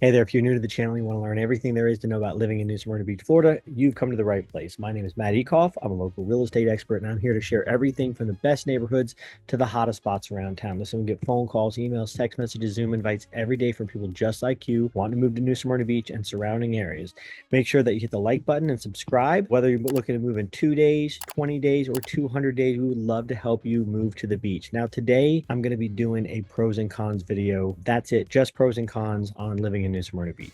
Hey there, if you're new to the channel, you want to learn everything there is to know about living in New Smyrna Beach, Florida, you've come to the right place. My name is Matt Ekoff. I'm a local real estate expert, and I'm here to share everything from the best neighborhoods to the hottest spots around town. Listen, we get phone calls, emails, text messages, Zoom invites every day from people just like you wanting to move to New Smyrna Beach and surrounding areas. Make sure that you hit the like button and subscribe. Whether you're looking to move in 2 days, 20 days, or 200 days, we would love to help you move to the beach. Now, today, I'm going to be doing a pros and cons video. That's it, just pros and cons on living in New Smyrna Beach.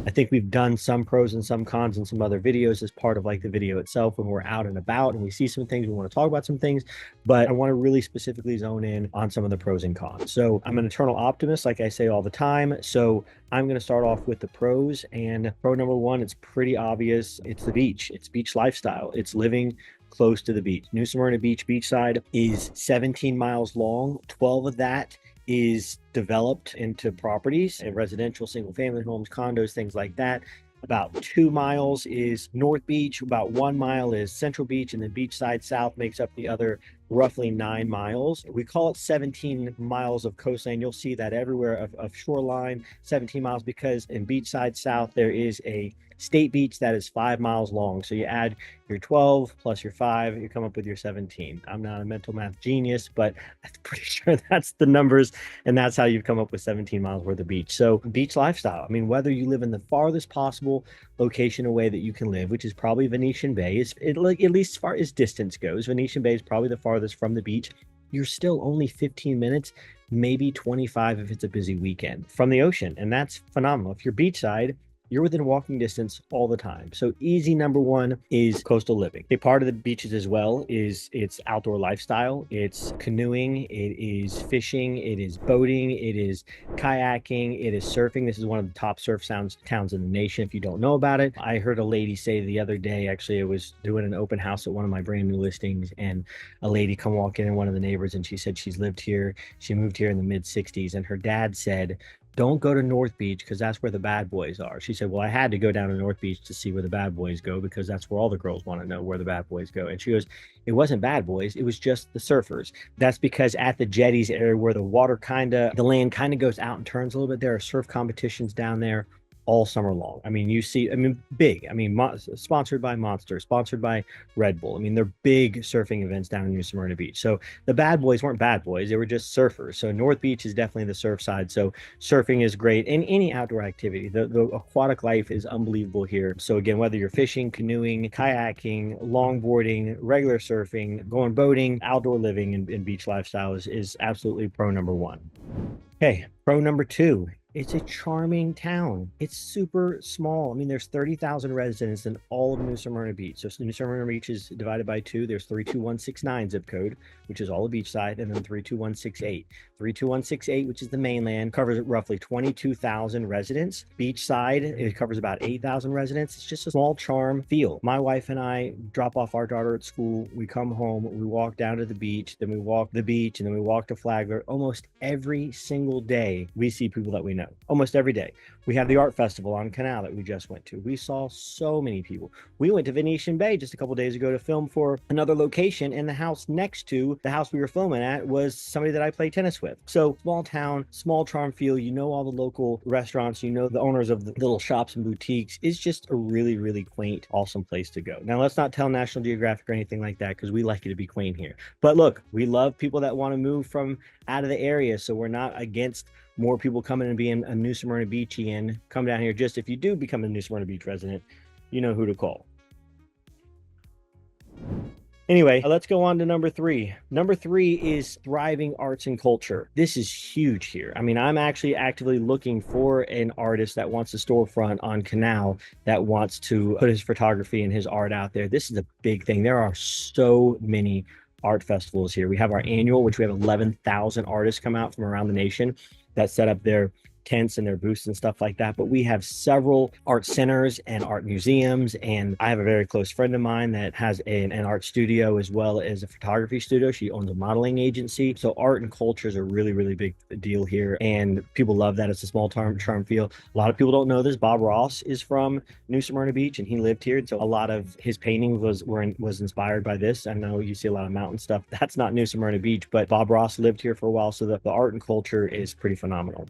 I think we've done some pros and some cons in some other videos as part of like the video itself when we're out and about and we see some things, we want to talk about some things, but I want to really specifically zone in on some of the pros and cons. So I'm an eternal optimist, like I say all the time. So I'm going to start off with the pros, and pro number one, it's pretty obvious. It's the beach. It's beach lifestyle. It's living close to the beach. New Smyrna Beach beachside is 17 miles long. 12 of that is developed into properties and residential single family homes, condos, things like that. About 2 miles is North Beach, about 1 mile is Central Beach, and then Beachside South makes up the other roughly 9 miles. We call it 17 miles of coastline. You'll see that everywhere of shoreline, 17 miles, because in Beachside South, there is a state beach that is 5 miles long. So you add your 12 plus your 5, you come up with your 17. I'm not a mental math genius, but I'm pretty sure that's the numbers, and that's how you've come up with 17 miles worth of beach. So beach lifestyle. I mean, whether you live in the farthest possible location away that you can live, which is probably Venetian Bay, at least as far as distance goes, Venetian Bay is probably the farthest from the beach. You're still only 15 minutes, maybe 25 if it's a busy weekend from the ocean, and that's phenomenal. If you're beachside, you're within walking distance all the time. So easy number one is coastal living. A part of the beaches as well is its outdoor lifestyle. It's canoeing, it is fishing, it is boating, it is kayaking, it is surfing. This is one of the top towns in the nation if you don't know about it. I heard a lady say the other day, actually, I was doing an open house at one of my brand new listings, and a lady come walk in, and one of the neighbors, and she said she's lived here. She moved here in the mid 60s, and her dad said, don't go to North Beach because that's where the bad boys are. She said, well, I had to go down to North Beach to see where the bad boys go because that's where all the girls want to know where the bad boys go. And she goes, it wasn't bad boys. It was just the surfers. That's because at the jetties area where the land kind of goes out and turns a little bit, there are surf competitions down there all summer long. I mean, big. I mean, sponsored by Monster, sponsored by Red Bull. I mean, they're big surfing events down in New Smyrna Beach. So the bad boys weren't bad boys. They were just surfers. So North Beach is definitely the surf side. So surfing is great. And any outdoor activity, the aquatic life is unbelievable here. So again, whether you're fishing, canoeing, kayaking, longboarding, regular surfing, going boating, outdoor living and beach lifestyle is absolutely pro number one. Okay, pro number two. It's a charming town. It's super small. I mean, there's 30,000 residents in all of New Smyrna Beach. So New Smyrna Beach is divided by 2. There's 32169 zip code, which is all the beachside, and then 32168. 32168, which is the mainland, covers roughly 22,000 residents. Beachside, it covers about 8,000 residents. It's just a small charm feel. My wife and I drop off our daughter at school. We come home, we walk down to the beach, then we walk the beach, and then we walk to Flagler. Almost every single day, we see people that we know. Almost every day. We have the art festival on Canal that we just went to. We saw so many people. We went to Venetian Bay just a couple days ago to film for another location, and the house next to the house we were filming at was somebody that I play tennis with. So small town, small charm feel. You know all the local restaurants. You know the owners of the little shops and boutiques. It's just a really, really quaint, awesome place to go. Now, let's not tell National Geographic or anything like that because we like it to be quaint here. But look, we love people that want to move from out of the area, so we're not against more people coming and being a New Smyrna Beachian. Come down here. Just if you do become a New Smyrna Beach resident, you know who to call. Anyway, let's go on to number three. Number three is thriving arts and culture. This is huge here. I mean, I'm actually actively looking for an artist that wants a storefront on Canal that wants to put his photography and his art out there. This is a big thing. There are so many art festivals here. We have our annual, which we have 11,000 artists come out from around the nation that set up their tents and their booths and stuff like that. But we have several art centers and art museums. And I have a very close friend of mine that has an art studio as well as a photography studio. She owns a modeling agency. So art and culture is a really, really big deal here. And people love that. It's a small charm feel. A lot of people don't know this. Bob Ross is from New Smyrna Beach and he lived here. And so a lot of his paintings was inspired by this. I know you see a lot of mountain stuff. That's not New Smyrna Beach, but Bob Ross lived here for a while. So the art and culture is pretty phenomenal.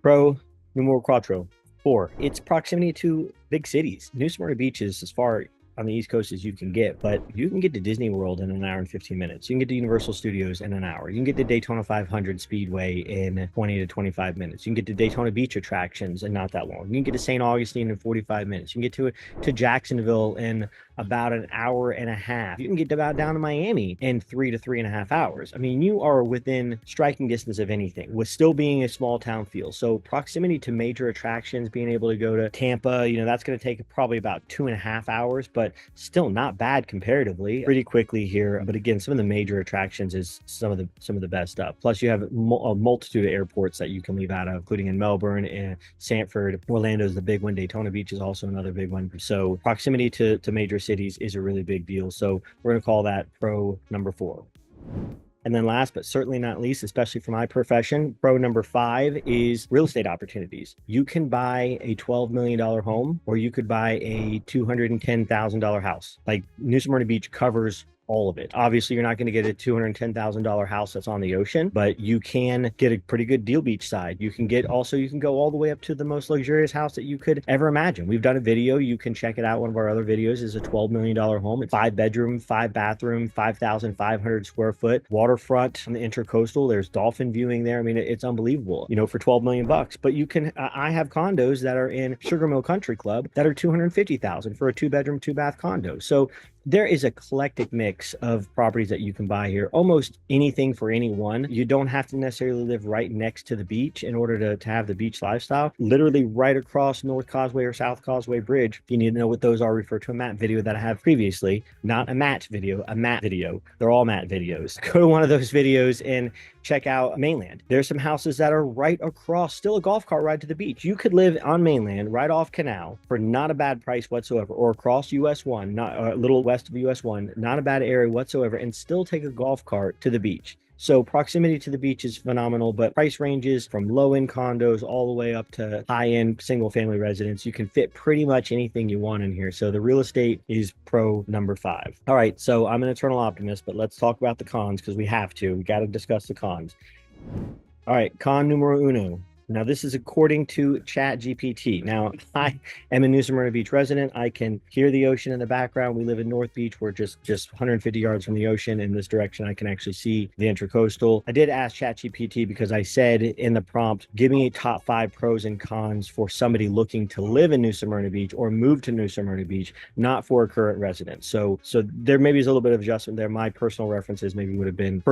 Pro numero cuatro. 4, its proximity to big cities. New Smyrna Beach is as far on the East Coast as you can get, but you can get to Disney World in an hour and 15 minutes. You can get to Universal Studios in an hour. You can get to Daytona 500 Speedway in 20 to 25 minutes. You can get to Daytona Beach attractions in not that long. You can get to St. Augustine in 45 minutes. You can get to Jacksonville in about an hour and a half. You can get about down to Miami in 3 to 3.5 hours. I mean, you are within striking distance of anything with still being a small town feel. So proximity to major attractions, being able to go to Tampa, that's going to take probably about 2.5 hours, but still not bad comparatively, pretty quickly here. But again, some of the major attractions is some of the best stuff. Plus you have a multitude of airports that you can leave out of, including in Melbourne and Sanford. Orlando's the big one. Daytona Beach is also another big one. So proximity to major cities is a really big deal. So we're going to call that pro number 4. And then last, but certainly not least, especially for my profession, pro number 5 is real estate opportunities. You can buy a $12 million home, or you could buy a $210,000 house. Like New Smyrna Beach covers all of it. Obviously, you're not going to get a $210,000 house that's on the ocean, but you can get a pretty good deal beachside. You can go all the way up to the most luxurious house that you could ever imagine. We've done a video. You can check it out. One of our other videos is a $12 million home. It's 5 bedroom, 5 bathroom, 5,500 square foot, waterfront on the intercoastal. There's dolphin viewing there. I mean, it's unbelievable, for $12 million bucks. But you can, I have condos that are in Sugar Mill Country Club that are $250,000 for a 2-bedroom, 2-bath condo. So there is a eclectic mix of properties that you can buy here, almost anything for anyone. You don't have to necessarily live right next to the beach in order to have the beach lifestyle. Literally right across North Causeway or South Causeway Bridge. If you need to know what those are, refer to a map video that I have previously. Not a match video, a map video. They're all map videos. Go to one of those videos and check out mainland. There's some houses that are right across, still a golf cart ride to the beach. You could live on mainland, right off Canal, for not a bad price whatsoever, or across US 1, not a little west of US 1, not a bad area whatsoever, and still take a golf cart to the beach. So proximity to the beach is phenomenal, but price ranges from low-end condos all the way up to high-end single-family residence. You can fit pretty much anything you want in here. So the real estate is pro number 5. All right, so I'm an eternal optimist, but let's talk about the cons because we have to. We got to discuss the cons. All right, con numero uno. Now, this is according to ChatGPT. Now, I am a New Smyrna Beach resident. I can hear the ocean in the background. We live in North Beach. We're just 150 yards from the ocean. In this direction, I can actually see the intercoastal. I did ask ChatGPT because I said in the prompt, give me a top 5 pros and cons for somebody looking to live in New Smyrna Beach or move to New Smyrna Beach, not for a current resident. So there maybe is a little bit of adjustment there. My personal preferences maybe would have been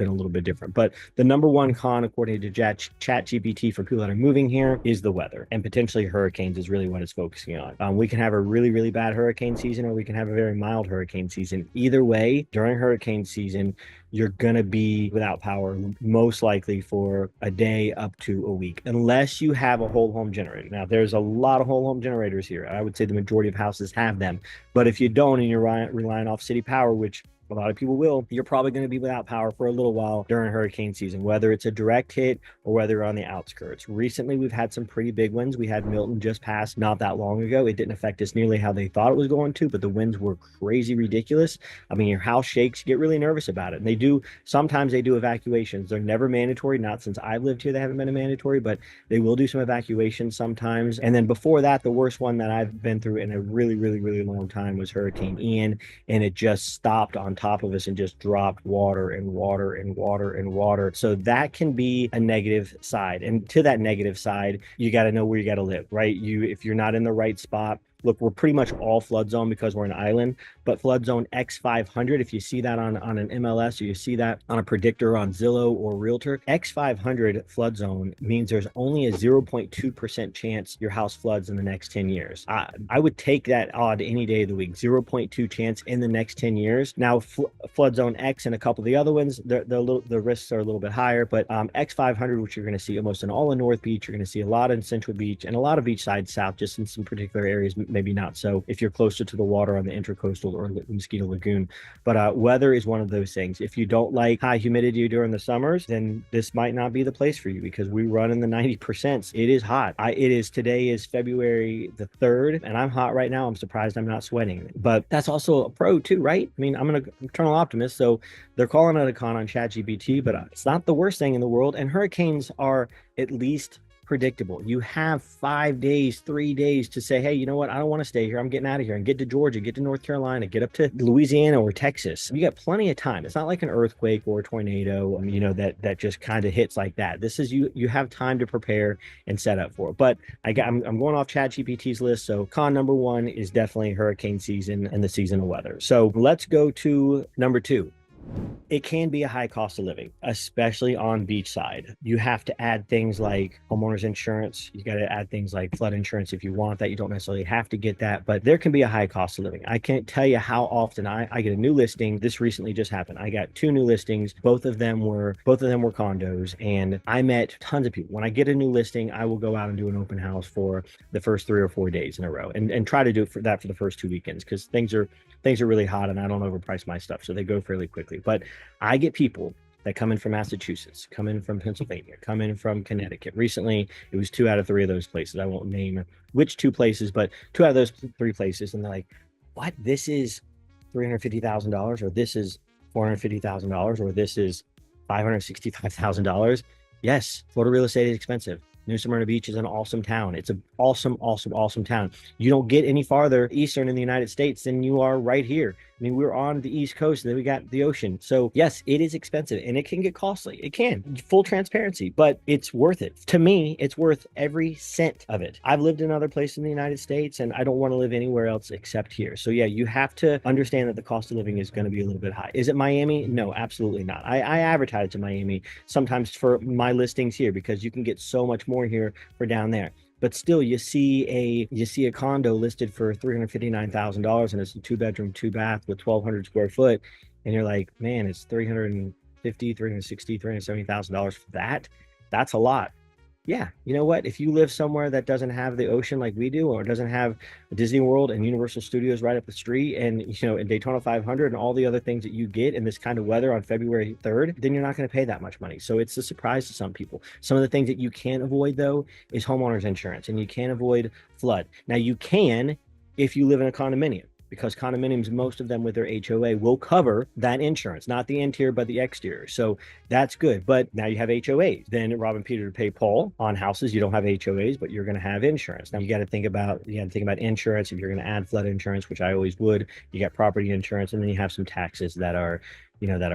a little bit different. But the number 1 con, according to ChatGPT, for people that are moving here, is the weather, and potentially hurricanes is really what it's focusing on. We can have a really, really bad hurricane season, or we can have a very mild hurricane season. Either way, during hurricane season, you're going to be without power, most likely for a day up to a week, unless you have a whole home generator. Now, there's a lot of whole home generators here. I would say the majority of houses have them. But if you don't, and you're relying off city power, which a lot of people will, you're probably going to be without power for a little while during hurricane season, whether it's a direct hit or whether you're on the outskirts. Recently, we've had some pretty big ones. We had Milton just pass not that long ago. It didn't affect us nearly how they thought it was going to, but the winds were crazy ridiculous. I mean, your house shakes, you get really nervous about it. And sometimes they do evacuations. They're never mandatory. Not since I've lived here, they haven't been a mandatory, but they will do some evacuations sometimes. And then before that, the worst one that I've been through in a really, really, really long time was Hurricane Ian. And it just stopped on top of us and just dropped water and water and water and water. So that can be a negative side. And to that negative side, you got to know where you got to live, right? If you're not in the right spot, look, we're pretty much all flood zone because we're an island, but flood zone X500, if you see that on an MLS or you see that on a predictor on Zillow or Realtor, X500 flood zone means there's only a 0.2% chance your house floods in the next 10 years. I would take that odd any day of the week, 0.2 chance in the next 10 years. Now, flood zone X and a couple of the other ones, the risks are a little bit higher, but X500, which you're going to see almost in all of North Beach, you're going to see a lot in Central Beach and a lot of beachside south, just in some particular areas, maybe not so if you're closer to the water on the Intracoastal or Mosquito Lagoon. But weather is one of those things. If you don't like high humidity during the summers, then this might not be the place for you because we run in the 90%. It is hot. Today is February the 3rd, and I'm hot right now. I'm surprised I'm not sweating. But that's also a pro too, right? I mean, I'm an eternal optimist, so they're calling it a con on ChatGPT, but it's not the worst thing in the world. And hurricanes are at least predictable. You have 5 days, 3 days to say, hey, you know what? I don't want to stay here. I'm getting out of here and get to Georgia, get to North Carolina, get up to Louisiana or Texas. You got plenty of time. It's not like an earthquake or a tornado, that just kind of hits like that. This is you have time to prepare and set up for it. But I'm going off ChatGPT's list. So con number one is definitely hurricane season and the seasonal weather. So let's go to number two. It can be a high cost of living, especially on beachside. You have to add things like homeowners insurance. You got to add things like flood insurance if you want that. You don't necessarily have to get that, but there can be a high cost of living. I can't tell you how often I get a new listing. This recently just happened. I got 2 new listings. Both of them were condos, and I met tons of people. When I get a new listing, I will go out and do an open house for the first 3 or 4 days in a row, and try to do it for the first 2 weekends because things are really hot and I don't overprice my stuff, so they go fairly quickly. But I get people that come in from Massachusetts, come in from Pennsylvania, come in from Connecticut. Recently, it was 2 out of 3 of those places. I won't name which 2 places, but 2 out of those 3 places. And they're like, what? This is $350,000, or this is $450,000, or this is $565,000. Yes, Florida real estate is expensive. New Smyrna Beach is an awesome town. It's an awesome, awesome, awesome town. You don't get any farther eastern in the United States than you are right here. I mean, we're on the East Coast, and then we got the ocean. So yes, it is expensive and it can get costly. It can, full transparency, but it's worth it. To me, it's worth every cent of it. I've lived in other places in the United States and I don't want to live anywhere else except here. So yeah, you have to understand that the cost of living is going to be a little bit high. Is it Miami? No, absolutely not. I advertise to Miami sometimes for my listings here because you can get so much more here for down there. But still, you see a condo listed for $359,000 and it's a 2-bedroom, 2-bath with 1,200 square foot, and you're like, man, it's $350,000, $360,000, $370,000 for that. That's a lot. Yeah, you know what? If you live somewhere that doesn't have the ocean like we do, or doesn't have Disney World and Universal Studios right up the street, and in Daytona 500 and all the other things that you get in this kind of weather on February 3rd, then you're not going to pay that much money. So it's a surprise to some people. Some of the things that you can't avoid though is homeowners insurance, and you can't avoid flood. Now you can if you live in a condominium, because condominiums, most of them with their HOA will cover that insurance, not the interior, but the exterior. So that's good. But now you have HOAs. Then Rob and Peter to pay Paul on houses. You don't have HOAs, but you're going to have insurance. Now you got to think about insurance. If you're going to add flood insurance, which I always would, you got property insurance, and then you have some taxes that are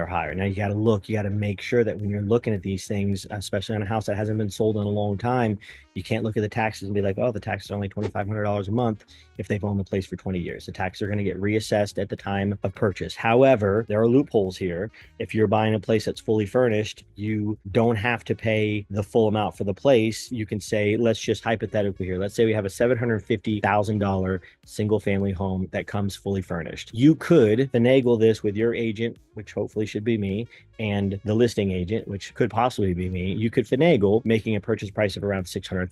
higher. Now you got to make sure that when you're looking at these things, especially on a house that hasn't been sold in a long time, you can't look at the taxes and be like, oh, the taxes are only $2,500 a month if they've owned the place for 20 years. The taxes are going to get reassessed at the time of purchase. However, there are loopholes here. If you're buying a place that's fully furnished, you don't have to pay the full amount for the place. You can say, let's just hypothetically here, let's say we have a $750,000 single family home that comes fully furnished. You could finagle this with your agent, which hopefully should be me, and the listing agent, which could possibly be me. You could finagle making a purchase price of around $600,000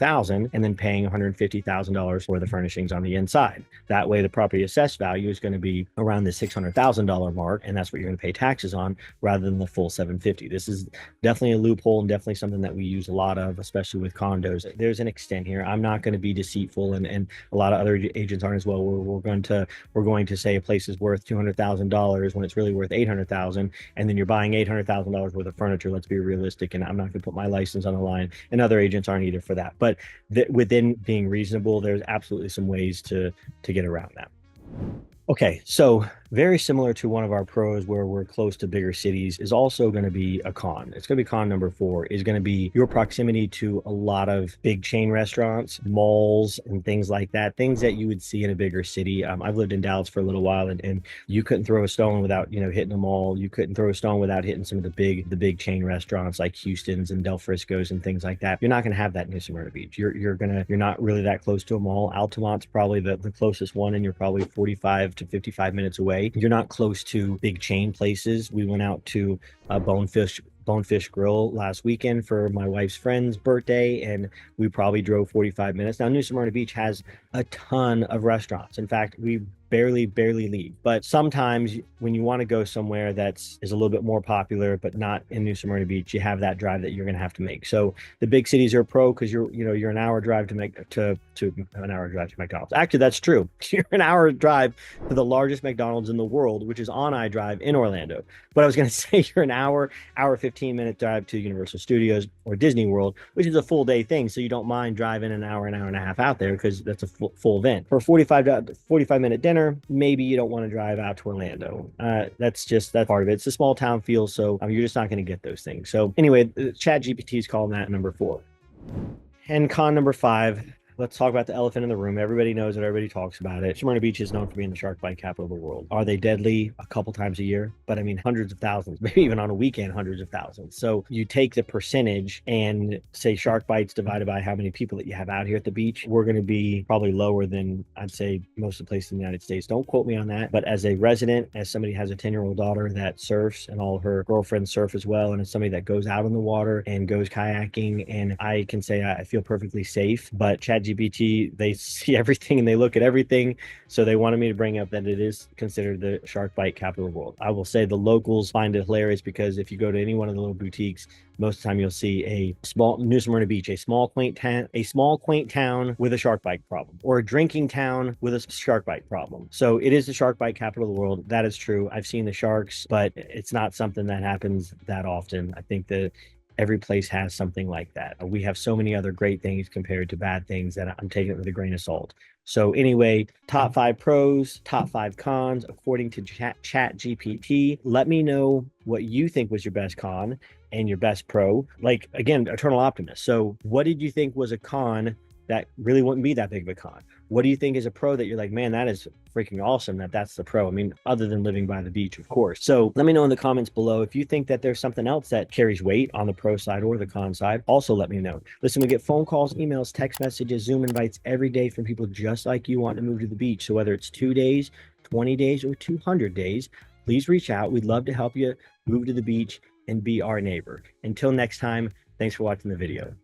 and then paying $150,000 for the furnishings on the inside. That way, the property assessed value is going to be around the $600,000 mark, and that's what you're going to pay taxes on rather than the full $750,000. This is definitely a loophole and definitely something that we use a lot of, especially with condos. There's an extent here. I'm not going to be deceitful, and a lot of other agents aren't as well. We're going to say a place is worth $200,000 when it's really worth $800,000, and then you're buying $800,000 worth of furniture. Let's be realistic, and I'm not going to put my license on the line, and other agents aren't either for that. But within being reasonable, there's absolutely some ways to get around that. Okay, so very similar to one of our pros where we're close to bigger cities, is also going to be a con. It's going to be con number 4, is going to be your proximity to a lot of big chain restaurants, malls, and things like that, things that you would see in a bigger city. I've lived in Dallas for a little while, and you couldn't throw a stone without, hitting a mall. You couldn't throw a stone without hitting some of the big chain restaurants like Houston's and Del Frisco's and things like that. You're not going to have that in New Smyrna Beach. You're not really that close to a mall. Altamont's probably the closest one, and you're probably 45 to 55 minutes away. You're not close to big chain places. We went out to Bonefish Grill last weekend for my wife's friend's birthday, and we probably drove 45 minutes. Now, New Smyrna Beach has a ton of restaurants. In fact, we barely leave. But sometimes when you want to go somewhere that's is a little bit more popular, but not in New Smyrna Beach, you have that drive that you're going to have to make. So the big cities are pro because you're an hour drive to an hour drive to McDonald's. Actually, that's true. You're an hour drive to the largest McDonald's in the world, which is on I Drive in Orlando. But I was going to say you're an hour 15-minute drive to Universal Studios or Disney World, which is a full day thing. So you don't mind driving an hour and a half out there because that's a full event. For a 45-minute dinner, maybe you don't want to drive out to Orlando. That's part of it. It's a small town feel, so you're just not going to get those things. So anyway, ChatGPT is calling that number 4. And con number 5, let's talk about the elephant in the room. Everybody knows it. Everybody talks about it. Smyrna Beach is known for being the shark bite capital of the world. Are they deadly? A couple times a year, but I mean hundreds of thousands, maybe even on a weekend, hundreds of thousands. So you take the percentage and say shark bites divided by how many people that you have out here at the beach. We're going to be probably lower than I'd say most of the places in the United States. Don't quote me on that. But as a resident, as somebody who has a 10-year-old daughter that surfs and all her girlfriends surf as well, and as somebody that goes out in the water and goes kayaking, and I can say I feel perfectly safe. But ChatGPT, they see everything and they look at everything. So they wanted me to bring up that it is considered the shark bite capital of the world. I will say the locals find it hilarious because if you go to any one of the little boutiques, most of the time you'll see a small New Smyrna Beach, a small quaint town with a shark bite problem, or a drinking town with a shark bite problem. So it is the shark bite capital of the world. That is true. I've seen the sharks, but it's not something that happens that often. I think that every place has something like that. We have so many other great things compared to bad things that I'm taking it with a grain of salt. So anyway, top 5 pros, top 5 cons, according to ChatGPT. Let me know what you think was your best con and your best pro. Like, again, eternal optimist. So what did you think was a con that really wouldn't be that big of a con? What do you think is a pro that you're like, man, that is freaking awesome that's the pro? I mean, other than living by the beach, of course. So let me know in the comments below if you think that there's something else that carries weight on the pro side or the con side. Also, let me know. Listen, we get phone calls, emails, text messages, Zoom invites every day from people just like you wanting to move to the beach. So whether it's 2 days, 20 days, or 200 days, please reach out. We'd love to help you move to the beach and be our neighbor. Until next time, thanks for watching the video.